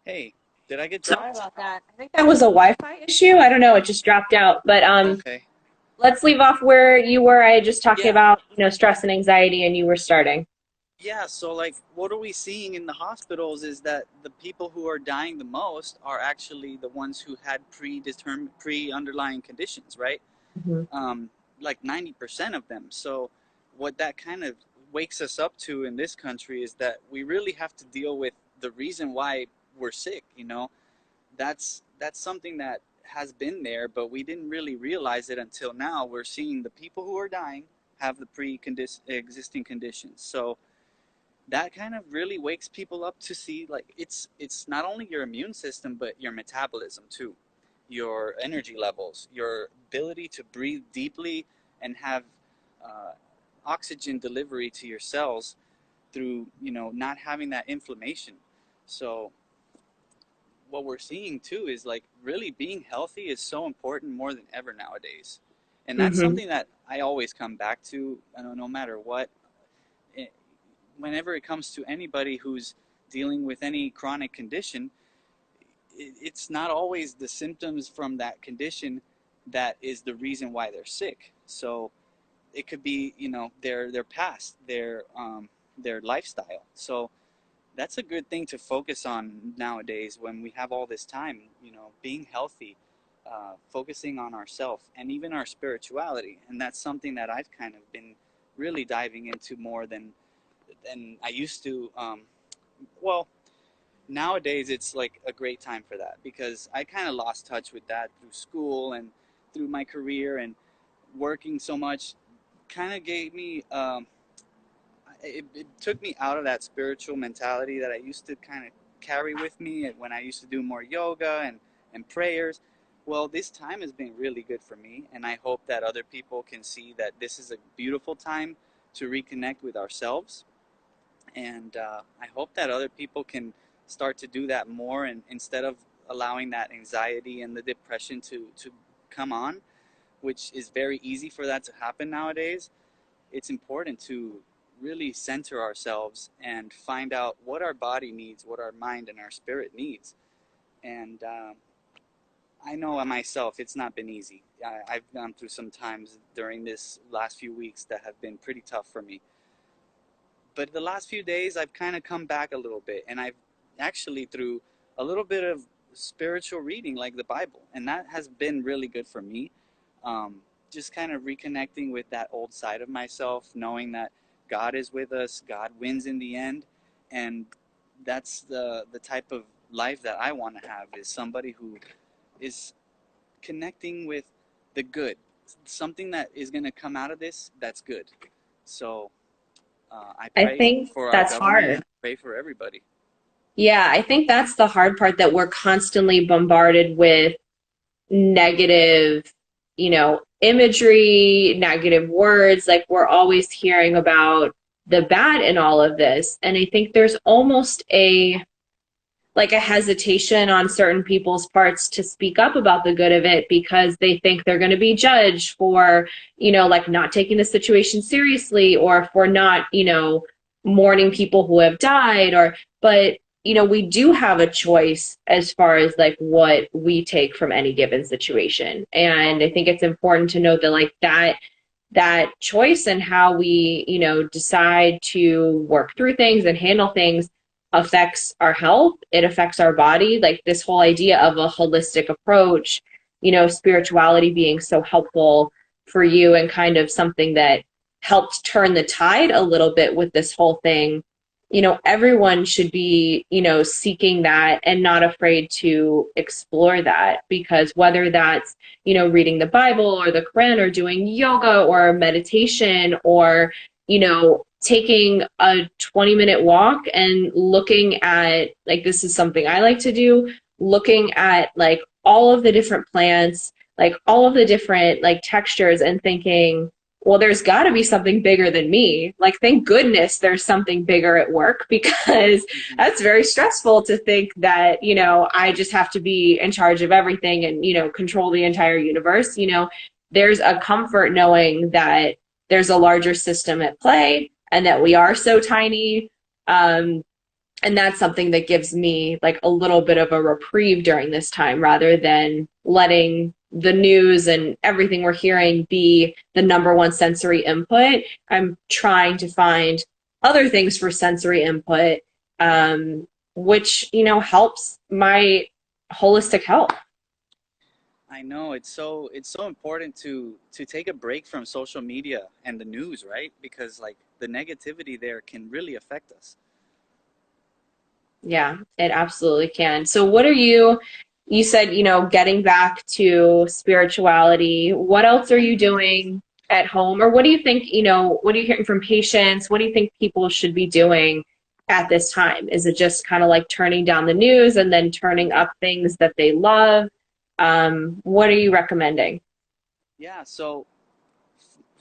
Hey, did I get Sorry dropped? about that. I think that was a Wi-Fi issue. I don't know. It just dropped out. But Okay. let's leave off where you were. I just talking Yeah. about, stress and anxiety, and you were starting. Yeah, so like what are we seeing in the hospitals is that the people who are dying the most are actually the ones who had predetermined pre-underlying conditions, right? Hmm. Um, like 90% of them. So what that kind of wakes us up to in this country is that we really have to deal with the reason why we're sick, you know? That's something that has been there, but we didn't really realize it until now. We're seeing the people who are dying have the pre-existing conditions. So that kind of really wakes people up to see like it's not only your immune system but your metabolism too, your energy levels, your ability to breathe deeply and have uh, oxygen delivery to your cells through not having that inflammation. So what we're seeing too is like really being healthy is so important more than ever nowadays, and that's Hmm. something that I always come back to, no matter what. Whenever it comes to anybody who's dealing with any chronic condition, it's not always the symptoms from that condition that is the reason why they're sick. So it could be, their past, their lifestyle. So that's a good thing to focus on nowadays when we have all this time. Being healthy, focusing on ourselves and even our spirituality, and that's something that I've kind of been really diving into more than I used to. Well, nowadays it's like a great time for that because I kind of lost touch with that through school and through my career and working so much. Kind of gave me, it took me out of that spiritual mentality that I used to kind of carry with me when I used to do more yoga and prayers. Well, this time has been really good for me, and I hope that other people can see that this is a beautiful time to reconnect with ourselves, and I hope that other people can start to do that more, and instead of allowing that anxiety and the depression to come on, which is very easy for that to happen nowadays. It's important to really center ourselves and find out what our body needs, what our mind and our spirit needs. And I know myself, it's not been easy. I've gone through some times during this last few weeks that have been pretty tough for me. But the last few days, I've kind of come back a little bit, and I've actually through a little bit of spiritual reading, like the Bible, and that has been really good for me. Um, just kind of reconnecting with that old side of myself, knowing that God is with us, God wins in the end, and that's the type of life that I want to have is somebody who is connecting with the good, something that is going to come out of this that's good. So I I pray think for our that's government and hard. pray for everybody. Yeah, I think that's the hard part that we're constantly bombarded with negative, imagery, negative words. Like we're always hearing about the bad in all of this. And I think there's almost a hesitation on certain people's parts to speak up about the good of it because they think they're going to be judged for, like not taking the situation seriously or for not, mourning people who have died but we do have a choice as far as like what we take from any given situation. And I think it's important to know that like that choice and how we, decide to work through things and handle things affects our health. It affects our body. Like this whole idea of a holistic approach, spirituality being so helpful for you and kind of something that helped turn the tide a little bit with this whole thing. Everyone should be, seeking that and not afraid to explore that because whether that's reading the Bible or the Quran or doing yoga or meditation or, taking a 20-minute walk and looking at, like, this is something I like to do, looking at like all of the different plants, like all of the different like textures and thinking, well, there's got to be something bigger than me. Like, thank goodness there's something bigger at work because Mm-hmm. that's very stressful to think that, I just have to be in charge of everything and, control the entire universe. There's a comfort knowing that there's a larger system at play and that we are so tiny. Um, And that's something that gives me like a little bit of a reprieve during this time rather than letting the news and everything we're hearing be the number one sensory input. I'm trying to find other things for sensory input, which, helps my holistic health. I know it's so important to take a break from social media and the news, right? Because like the negativity there can really affect us. Yeah, it absolutely can. So what are you said, getting back to spirituality. What else are you doing at home? Or what do you think, what are you hearing from patients? What do you think people should be doing at this time? Is it just kind of like turning down the news and then turning up things that they love? What are you recommending? Yeah, so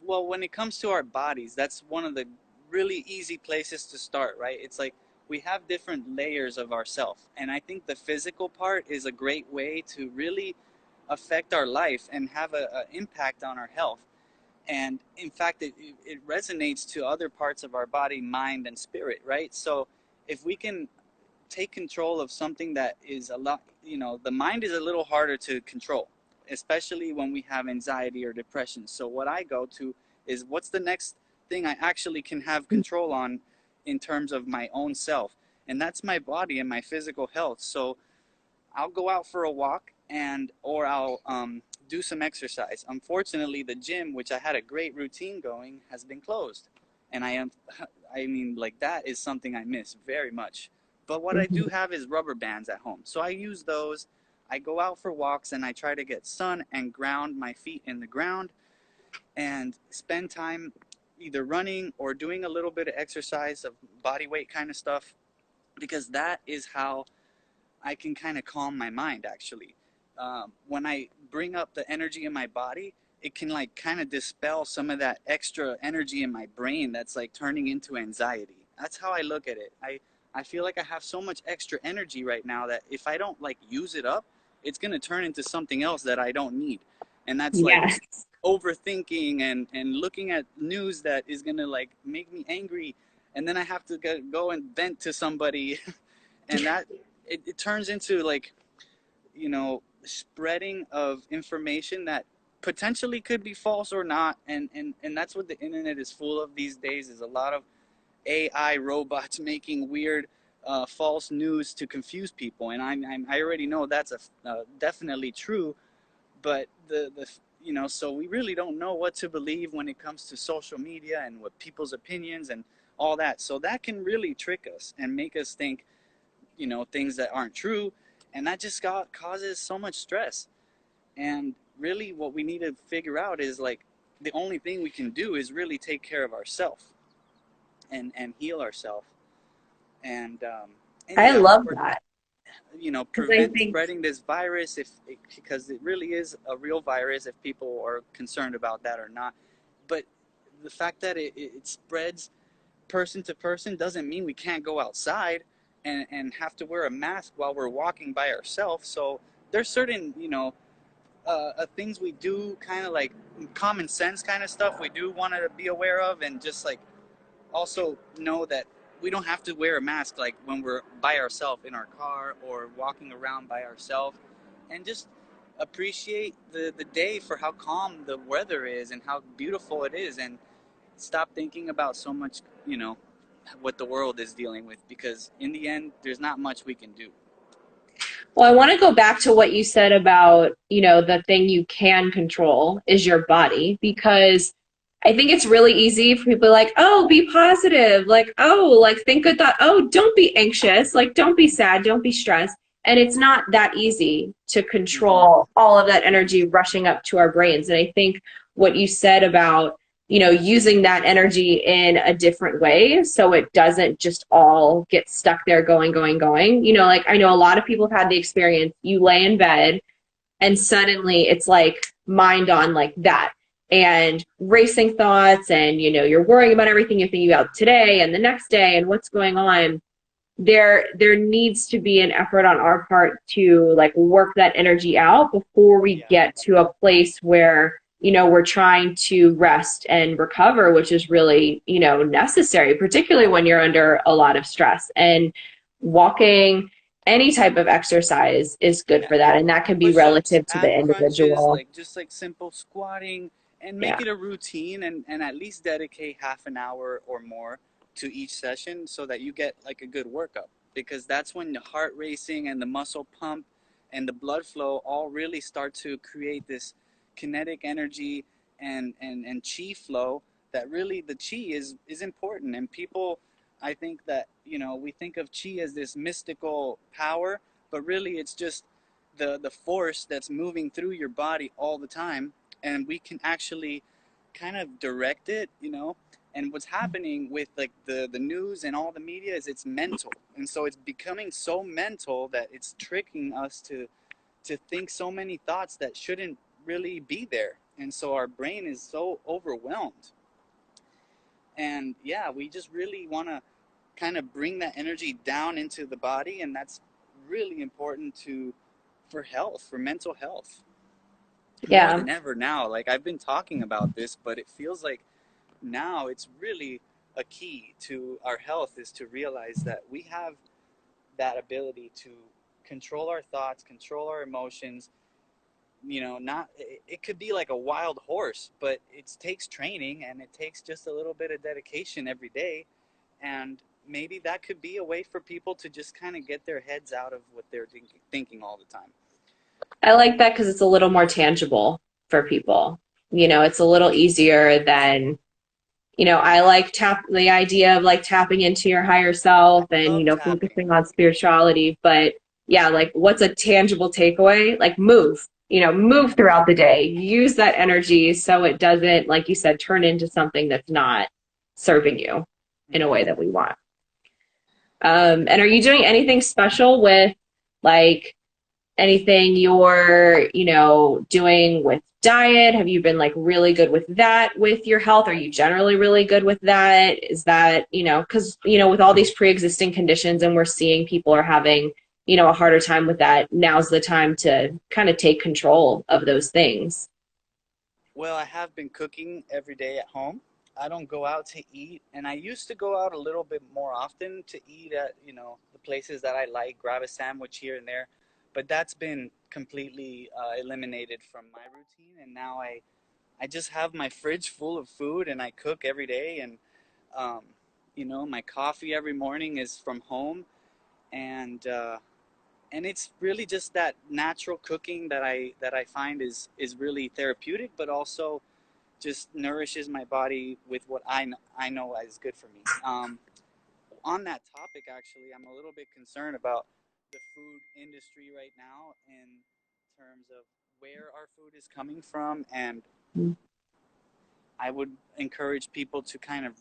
well, when it comes to our bodies, that's one of the really easy places to start, right? It's like we have different layers of ourself, and I think the physical part is a great way to really affect our life and have a impact on our health. And in fact, it resonates to other parts of our body, mind, and spirit, right? So if we can take control of something that is a lot, the mind is a little harder to control, especially when we have anxiety or depression. So what I go to is what's the next thing I actually can have control on in terms of my own self, and that's my body and my physical health. So I'll go out for a walk and or I'll do some exercise. Unfortunately, the gym, which I had a great routine going, has been closed, and I mean, like that is something I miss very much. But what I do Mhm. have is rubber bands at home, so I use those. I go out for walks and I try to get sun and ground my feet in the ground and spend time either running or doing a little bit of exercise of body weight kind of stuff, because that is how I can kind of calm my mind actually. When I bring up the energy in my body, it can like kind of dispel some of that extra energy in my brain that's like turning into anxiety. That's how I look at it. I feel like I have so much extra energy right now that if I don't like use it up, it's going to turn into something else that I don't need. And that's like Yes. overthinking and looking at news that is going to like make me angry, and then I have to go and vent to somebody and that it turns into like spreading of information that potentially could be false or not, and that's what the internet is full of these days, is a lot of AI robots making weird false news to confuse people, and I already know that's definitely true. But the so we really don't know what to believe when it comes to social media and what people's opinions and all that, so that can really trick us and make us think things that aren't true, and that just causes so much stress. And really what we need to figure out is like the only thing we can do is really take care of ourselves and heal ourselves, and I yeah, love that because I prevent think, spreading this virus, because it really is a real virus, if people are concerned about that or not. But the fact that it spreads person to person doesn't mean we can't go outside and have to wear a mask while we're walking by ourselves. So there's certain, things we do, kind of like common sense kind of stuff we do want to be aware of, and just like also know that we don't have to wear a mask like when we're by ourselves in our car or walking around by ourselves, and just appreciate the day for how calm the weather is and how beautiful it is, and stop thinking about so much, what the world is dealing with, because in the end, there's not much we can do. well, I want to go back to what you said about, the thing you can control is your body, because I think it's really easy for people like, oh, be positive. Like, oh, like think good thought. Oh, don't be anxious. Like, don't be sad. Don't be stressed. And it's not that easy to Mm-hmm. control all of that energy rushing up to our brains. And I think what you said about, using that energy in a different way so it doesn't just all get stuck there going, going, going. Like I know a lot of people have had the experience you lay in bed and suddenly it's like mind on like that and racing thoughts, and you're worrying about everything you're thinking about today and the next day and what's going on. There needs to be an effort on our part to like work that energy out before we Yeah. get to a place where we're trying to rest and recover, which is really necessary, particularly when you're under a lot of stress. And walking, any type of exercise is good Yeah. for that. And that can be Push-ups, relative to the ab crunches, individual. like just like simple squatting, and Yeah. make it a routine, and at least dedicate half an hour or more to each session so that you get like a good workup, because that's when the heart racing and the muscle pump and the blood flow all really start to create this kinetic energy and chi flow, that really the chi is important. And people, I think that, we think of chi as this mystical power, but really it's just the force that's moving through your body all the time, and we can actually kind of direct it, and what's happening with like the news and all the media is it's mental, and so it's becoming so mental that it's tricking us to think so many thoughts that shouldn't really be there, and so our brain is so overwhelmed. And yeah, we just really want to kind of bring that energy down into the body, and that's really important to for health, for mental health, more Yeah. than ever now. Like, I've been talking about this, but it feels like now it's really a key to our health, is to realize that we have that ability to control our thoughts, control our emotions. Not it could be like a wild horse, but it takes training, and it takes just a little bit of dedication every day. And maybe that could be a way for people to just kind of get their heads out of what they're thinking all the time. I like that because it's a little more tangible for people. It's a little easier than, I like the idea of like tapping into your higher I self and, love tapping. focusing on spirituality. But yeah, like what's a tangible takeaway? Like move, move Mm-hmm. throughout the day, use that energy so it doesn't, like you said, turn into something that's not serving you in a Mm-hmm. way that we want. And are you doing anything special with like anything you're, doing with diet? Have you been like really good with that with your health? Are you generally really good with that? Is that, because, with all these pre-existing conditions and we're seeing people are having, a harder time with that, now's the time to kind of take control of those things. Well, I have been cooking every day at home. I don't go out to eat, and I used to go out a little bit more often to eat at, the places that I like, grab a sandwich here and there. But that's been completely eliminated from my routine, and now I just have my fridge full of food, and I cook every day, and um, my coffee every morning is from home, and it's really just that natural cooking that I find is really therapeutic, but also just nourishes my body with what I know is good for me. On that topic, actually, I'm a little bit concerned about the food industry right now in terms of where our food is coming from, and I would encourage people to kind of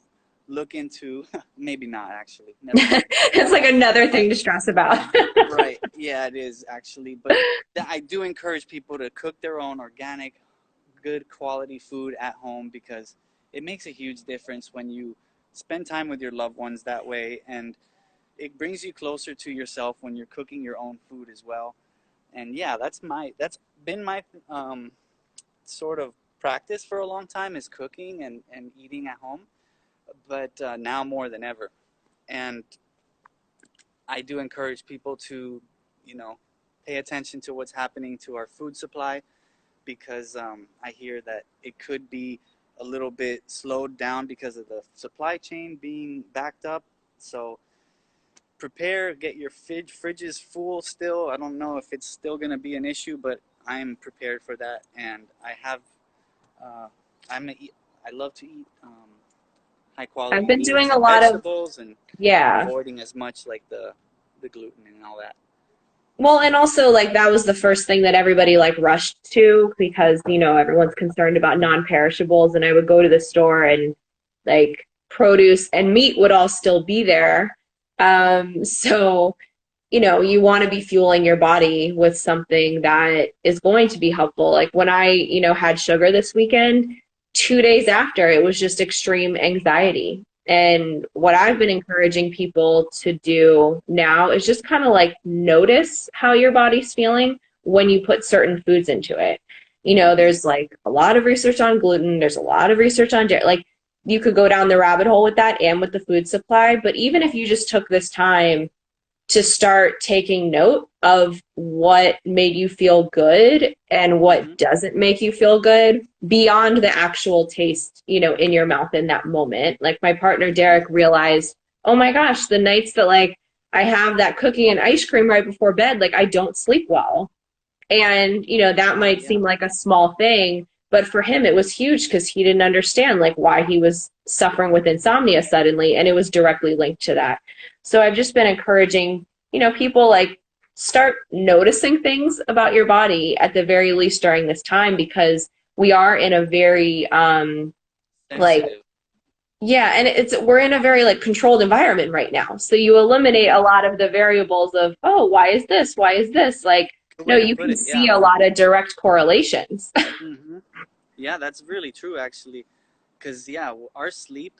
look into maybe not, actually, never mind. It's like another But thing to stress about. right, yeah, it is actually. But I do encourage people to cook their own organic, good quality food at home, because it makes a huge difference when you spend time with your loved ones that way, and it brings you closer to yourself when you're cooking your own food as well. And yeah, that's been my sort of practice for a long time, is cooking and eating at home, but now more than ever. And I do encourage people to, you know, pay attention to what's happening to our food supply, because I hear that it could be a little bit slowed down because of the supply chain being backed up. So prepare, get your fridges full still. I don't know if it's still going to be an issue, but I'm prepared for that. And I have, uh, I love to eat high I've quality been doing meats a and lot of, vegetables, and yeah. avoiding as much like the gluten and all that. Well, and also like that was the first thing that everybody like rushed to because, everyone's concerned about non-perishables and I would go to the store and like produce and meat would all still be there. So, you want to be fueling your body with something that is going to be helpful. Like when I, had sugar this weekend, 2 days after, it was just extreme anxiety. And what I've been encouraging people to do now is just kind of like notice how your body's feeling when you put certain foods into it. Mm-hmm. There's like a lot of research on gluten, there's a lot of research on dairy. Like you could go down the rabbit hole with that and with the food supply. But even if you just took this time to start taking note of what made you feel good and Mm-hmm. what doesn't make you feel good beyond the actual taste, in your mouth in that moment. Like my partner Mm-hmm. Derek realized, oh my gosh, the nights that like I have that cookie and ice cream right before bed, like I don't sleep well. And, that might Yeah. seem like a small thing, but for him it was huge because he didn't understand like why he was suffering with insomnia suddenly, and it was directly linked to that. So I've just been encouraging, people like start noticing things about your body at the very least during this time, because we are in a very like Sensitive. yeah, and we're in a very like controlled environment right now. So you eliminate Mm-hmm. a lot of the variables of, oh, why is this? Why is this? Like, Good no, way to you put can it. see Yeah. a lot of direct correlations. Mm-hmm. Yeah, that's really true, actually. Because, yeah, our sleep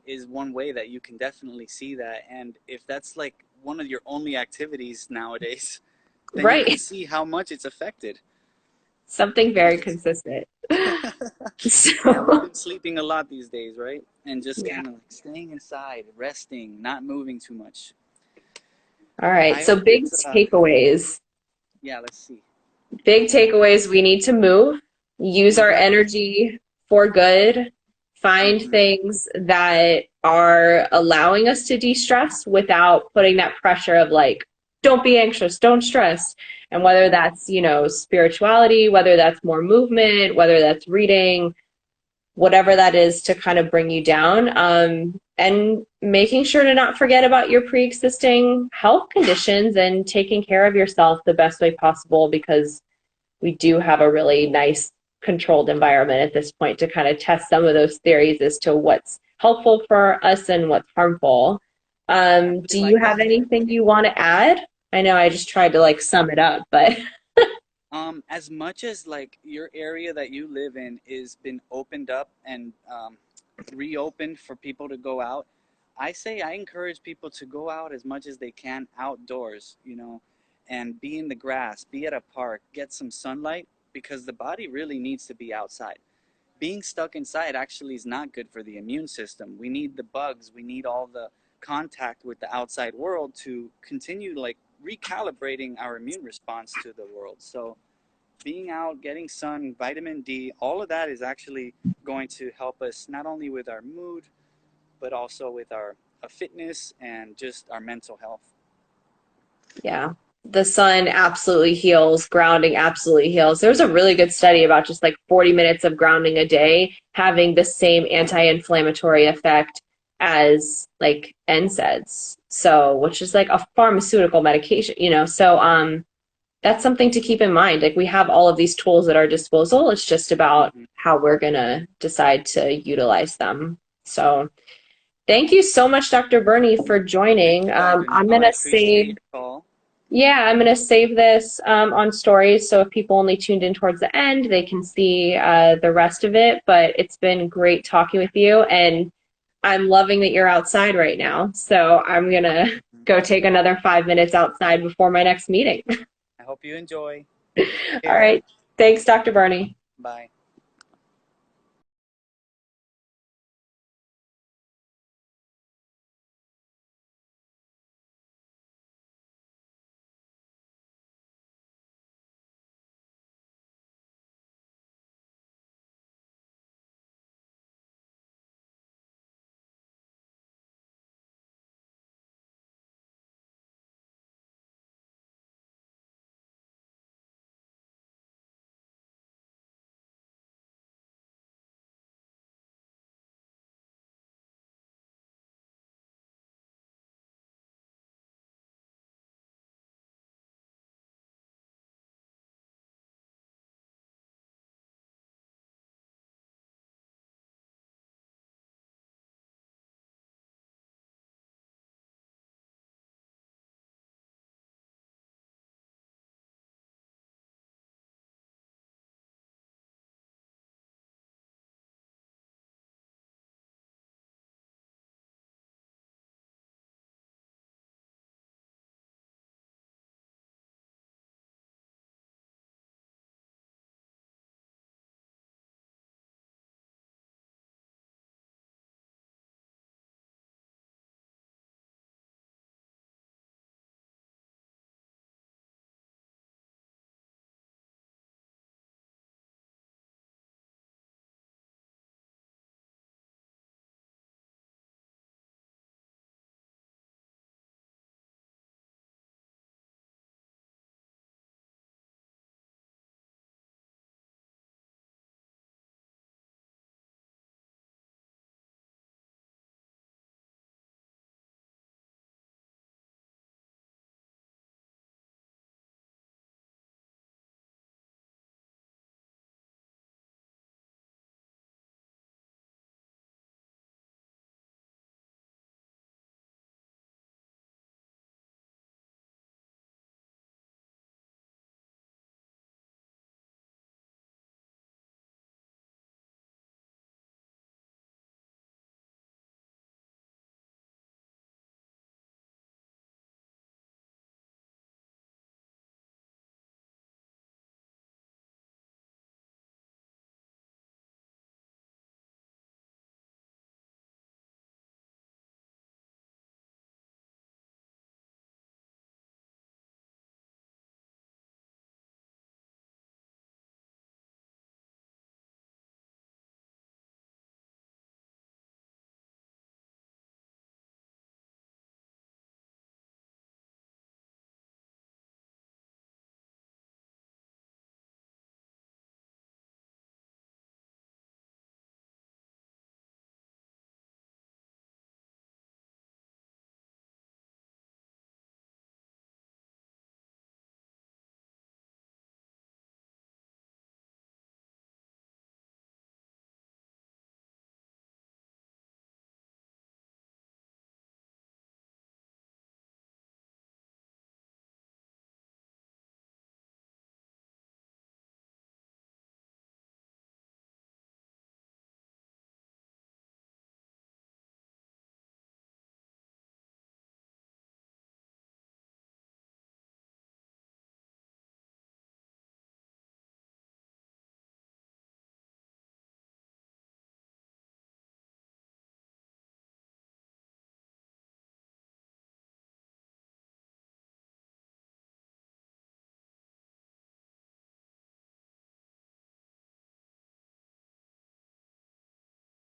is one way that you can definitely see that. And if that's like one of your only activities nowadays, then you can Right. see how much it's affected. Something very consistent. Yeah, we've So, been sleeping a lot these days, right? And just yeah. kind of like staying inside, resting, not moving too much. All right. I So hope big it's takeaways. yeah, let's see. Big takeaways. We need to move, use our Mm-hmm. energy for good, find Mm-hmm. things that are allowing us to de-stress without putting that pressure of like, don't be anxious, don't stress. And whether Mm-hmm. that's, spirituality, whether that's more movement, whether that's reading, whatever that is to kind of bring you down. And making sure to not forget about your pre-existing health conditions and taking care of yourself the best way possible, because we do have a really nice controlled environment at this point to kind of test some of those theories as to what's helpful for us and what's harmful. I Do really you like have that. anything you want to add? I know I just tried to like sum it up, but As much as like your area that you live in is been opened up and reopened for people to go out, I say I encourage people to go out as much as they can outdoors, and be in the grass, be at a park, get some sunlight, because the body really needs to be outside. Being stuck inside actually is not good for the immune system. We need the bugs, we need all the contact with the outside world to continue like recalibrating our immune response to the world. So being out, getting sun, vitamin D, all of that is actually going to help us not only with our mood, but also with our fitness and just our mental health. yeah, the sun absolutely heals, grounding absolutely heals. There was a really good study about just like 40 minutes of grounding a day having the same anti-inflammatory effect as like NSAIDs. So, which is like a pharmaceutical medication. So that's something to keep in mind. Like we have all of these tools at our disposal. It's just about Mm-hmm. how we're gonna decide to utilize them. So thank you so much, Dr. Burney, for Thank joining. you, Dr. I'm Nell. I gonna appreciate save your call. yeah, I'm going to save this on stories. So if people only tuned in towards the end, they can see the rest of it. But it's been great talking with you. And I'm loving that you're outside right now. So I'm going to go take another 5 minutes outside before my next meeting. I hope you enjoy. Take All care. right. Thanks, Dr. Barney. Bye.